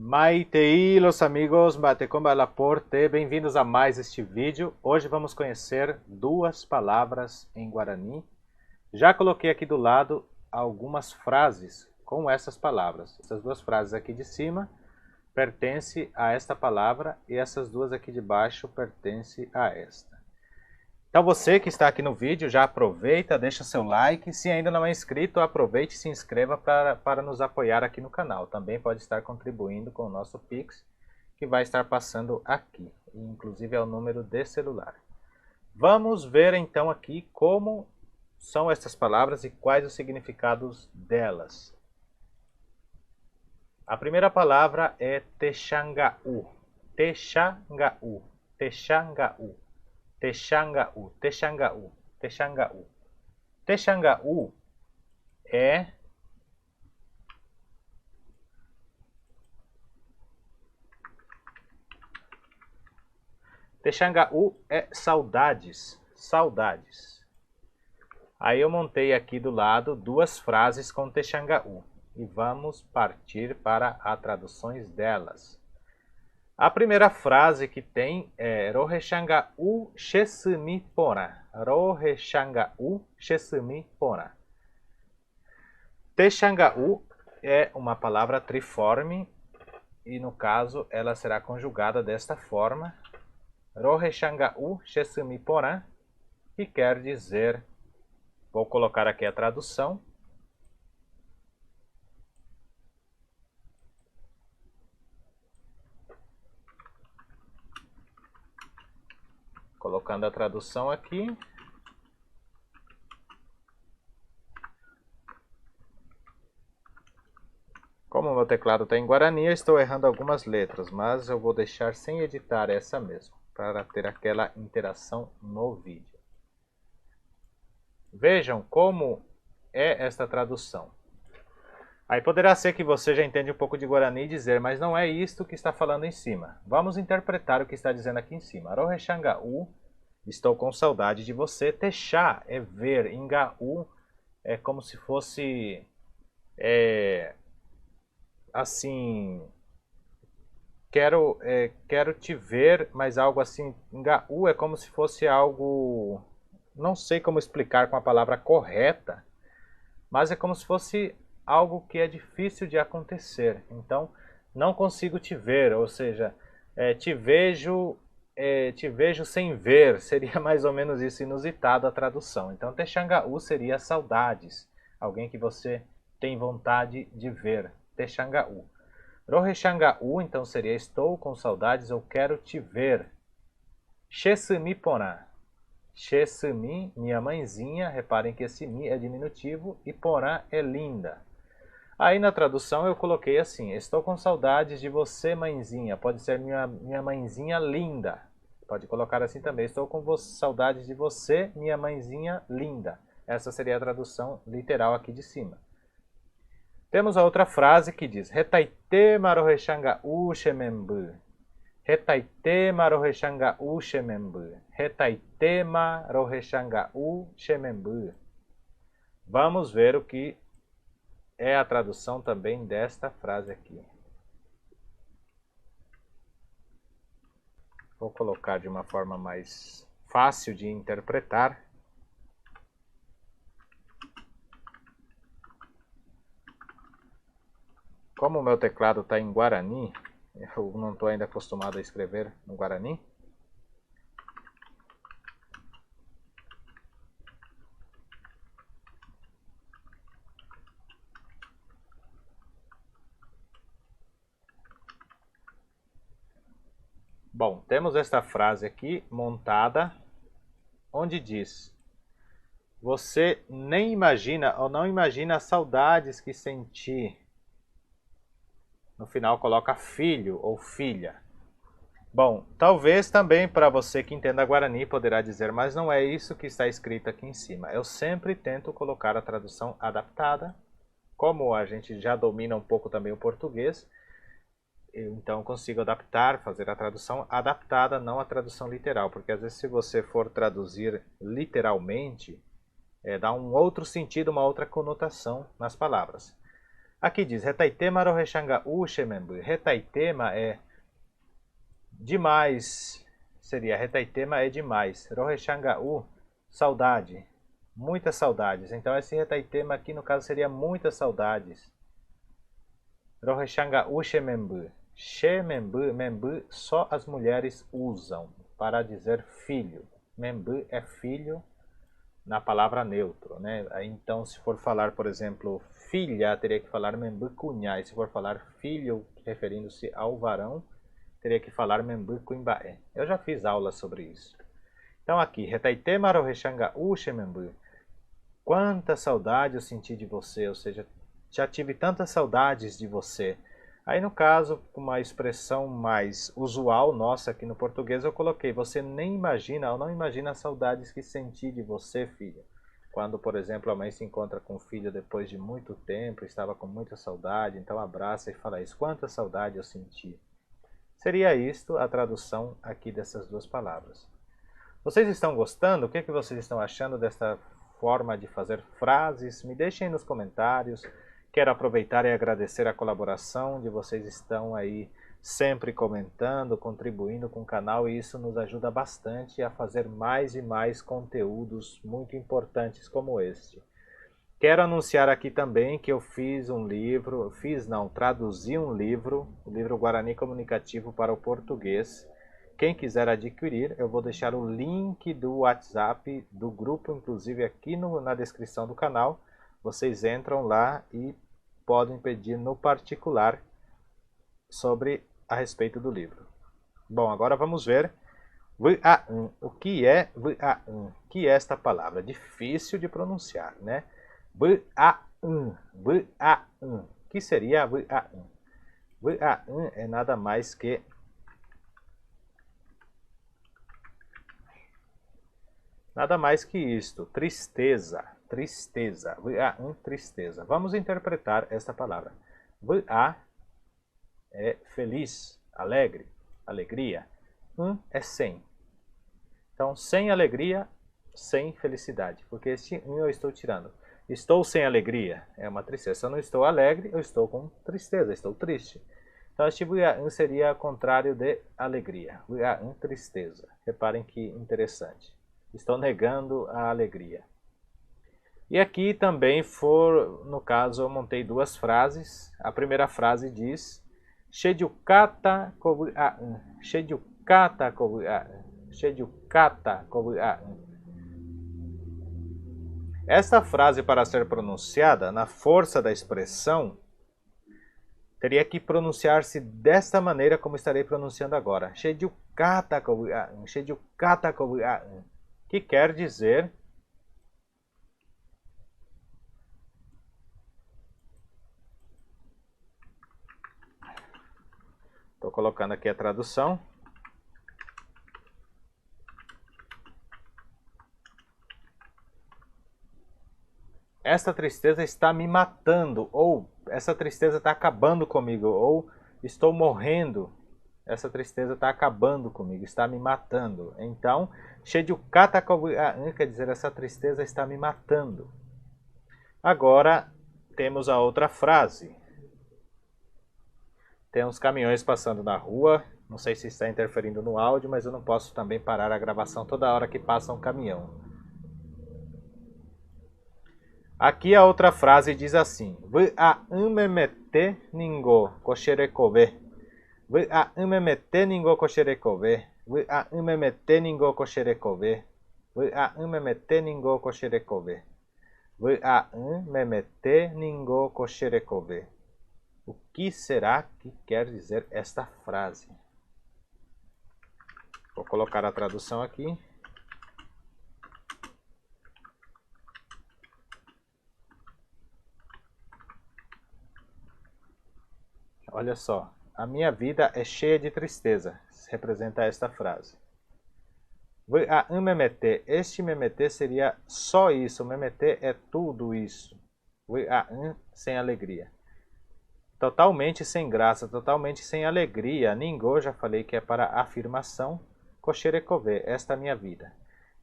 Maitei, los amigos, bate com Balaporte, bem-vindos a mais este vídeo. Hoje vamos conhecer duas palavras em Guarani. Já coloquei aqui do lado algumas frases com essas palavras. Essas duas frases aqui de cima pertencem a esta palavra e essas duas aqui de baixo pertencem a esta. Então você que está aqui no vídeo, já aproveita, deixa seu like. Se ainda não é inscrito, aproveite e se inscreva para nos apoiar aqui no canal. Também pode estar contribuindo com o nosso Pix, que vai estar passando aqui. Inclusive é o número de celular. Vamos ver então aqui como são essas palavras e quais os significados delas. A primeira palavra é Texangaú. Texangaú. Texangaú. Texangaú, Texangaú, Texangaú. Texangaú é saudades, saudades. Aí eu montei aqui do lado duas frases com Texangaú e vamos partir para as traduções delas. A primeira frase que tem é Rohechangaú Chesumi Pora. Rohechangaú Chesumi Pora. Texangaú é uma palavra triforme e no caso ela será conjugada desta forma. Rohechangaú Chesumi Pora, que quer dizer, vou colocar aqui a tradução. Colocando a tradução aqui. Como o meu teclado está em Guarani, eu estou errando algumas letras, mas eu vou deixar sem editar essa mesmo, para ter aquela interação no vídeo. Vejam como é esta tradução. Aí poderá ser que você já entende um pouco de Guarani e dizer, mas não é isto que está falando em cima. Vamos interpretar o que está dizendo aqui em cima. Rohechangaú, estou com saudade de você. Texá é ver, Ngaú é como se fosse, assim, quero te ver, mas algo assim. Ngaú é como se fosse algo, não sei como explicar com a palavra correta, mas é como se fosse algo que é difícil de acontecer. Então, não consigo te ver, ou seja, te vejo sem ver, seria mais ou menos isso, inusitado a tradução. Então, Texangaú seria saudades, alguém que você tem vontade de ver, Texangaú. Rohechangaú, então, seria estou com saudades, eu quero te ver. Chesumi Porã. Chesumi, minha mãezinha, reparem que esse mi é diminutivo e Porã é linda. Aí na tradução eu coloquei assim, estou com saudades de você, mãezinha. Pode ser minha mãezinha linda. Pode colocar assim também, estou com saudades de você, minha mãezinha linda. Essa seria a tradução literal aqui de cima. Temos a outra frase que diz, Retaite marohechangaú shemembu. Retaite marohechangaú shemembu. Retaite marohechangaú shemembu. Vamos ver o que é a tradução também desta frase aqui. Vou colocar de uma forma mais fácil de interpretar. Como o meu teclado está em Guarani, eu não estou ainda acostumado a escrever no Guarani. Bom, temos esta frase aqui montada, onde diz, você nem imagina ou não imagina as saudades que senti. No final coloca filho ou filha. Bom, talvez também para você que entenda Guarani poderá dizer, mas não é isso que está escrito aqui em cima. Eu sempre tento colocar a tradução adaptada, como a gente já domina um pouco também o português, eu então consigo adaptar, fazer a tradução adaptada, não a tradução literal, porque às vezes se você for traduzir literalmente, dá um outro sentido, uma outra conotação nas palavras. Aqui diz, Retaitema roheshanga u shemembu. Retaitema é demais, seria Retaitema é demais. Roheshanga u, saudade, muitas saudades. Então esse Retaitema aqui no caso seria muitas saudades. Roheshanga u shemembu. Shemembu, membu, só as mulheres usam para dizer filho. Membu é filho na palavra neutro, né? Então, se for falar, por exemplo, filha, teria que falar membu cunha. E se for falar filho, referindo-se ao varão, teria que falar membu cuimbaé. Eu já fiz aula sobre isso. Então aqui, Retaitema roheshanga u shemembu. Quanta saudade eu senti de você, ou seja, já tive tantas saudades de você. Aí no caso, uma expressão mais usual nossa aqui no português, eu coloquei, você nem imagina ou não imagina as saudades que senti de você, filha. Quando, por exemplo, a mãe se encontra com o filho depois de muito tempo, estava com muita saudade, então abraça e fala isso, quanta saudade eu senti. Seria isto a tradução aqui dessas duas palavras. Vocês estão gostando? O que vocês estão achando desta forma de fazer frases? Me deixem nos comentários. Quero aproveitar e agradecer a colaboração de vocês estão aí sempre comentando, contribuindo com o canal e isso nos ajuda bastante a fazer mais e mais conteúdos muito importantes como este. Quero anunciar aqui também que eu fiz um livro, traduzi um livro, o livro Guarani Comunicativo para o português. Quem quiser adquirir, eu vou deixar o link do WhatsApp do grupo, inclusive aqui na descrição do canal. Vocês entram lá e podem pedir no particular a respeito do livro. Bom, agora vamos ver o que é o que é esta palavra? Difícil de pronunciar, né? O que seria é nada mais que isto, tristeza. Tristeza, tristeza. Vamos interpretar esta palavra. É feliz, alegre, alegria. É sem. Então, sem alegria, sem felicidade. Porque este eu estou tirando. Estou sem alegria, é uma tristeza. Se eu não estou alegre, eu estou com tristeza, estou triste. Então, este seria o contrário de alegria. Tristeza. Reparem que interessante. Estou negando a alegria. E aqui também no caso, eu montei duas frases. A primeira frase diz Shejukata kobu-an. Shejukata kobu-an. Shejukata kobu-an. Esta frase, para ser pronunciada, na força da expressão, teria que pronunciar-se desta maneira como estarei pronunciando agora. Shejukata kobu-an. Shejukata kobu-an. Que quer dizer... Estou colocando aqui a tradução. Esta tristeza está me matando, ou essa tristeza está acabando comigo, ou estou morrendo. Essa tristeza está acabando comigo, está me matando. Então, Shejukata kobu-an quer dizer essa tristeza está me matando. Agora, temos a outra frase. Tem uns caminhões passando na rua, não sei se está interferindo no áudio, mas eu não posso também parar a gravação toda hora que passa um caminhão. Aqui a outra frase diz assim, V'a'umemete ningo kosherekobe. V'a'umemete ningo kosherekobe. V'a'umemete ningo kosherekobe. V'a'umemete ningo kosherekobe. V'a'umemete ningo kosherekobe. O que será que quer dizer esta frase? Vou colocar a tradução aqui. Olha só, a minha vida é cheia de tristeza, representa esta frase. Memete, este memete seria só isso, memete é tudo isso. Sem alegria. Totalmente sem graça, totalmente sem alegria. Ningo, já falei que é para afirmação. Kosherekove, esta é a minha vida.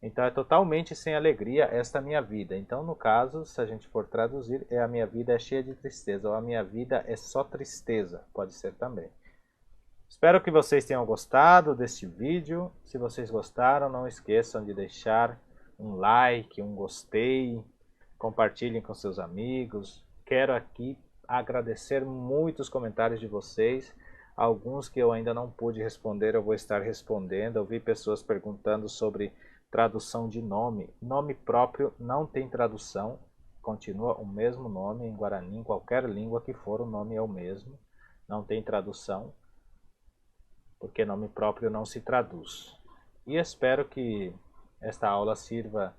Então é totalmente sem alegria esta minha vida. Então, no caso, se a gente for traduzir, é a minha vida é cheia de tristeza, ou a minha vida é só tristeza, pode ser também. Espero que vocês tenham gostado deste vídeo. Se vocês gostaram, não esqueçam de deixar um like, um gostei, compartilhem com seus amigos. Quero aqui agradecer muito os comentários de vocês. Alguns que eu ainda não pude responder, eu vou estar respondendo. Eu vi pessoas perguntando sobre tradução de nome. Nome próprio não tem tradução. Continua o mesmo nome em Guarani, em qualquer língua que for, o nome é o mesmo. Não tem tradução, porque nome próprio não se traduz. E espero que esta aula sirva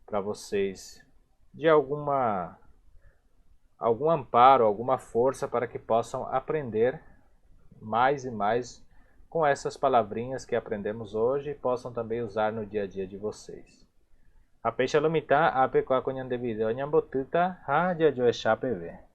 para vocês de algum amparo, alguma força para que possam aprender mais e mais com essas palavrinhas que aprendemos hoje e possam também usar no dia a dia de vocês. A peixe lumita, a pecoa conhan devido, ha jajo é chapeve.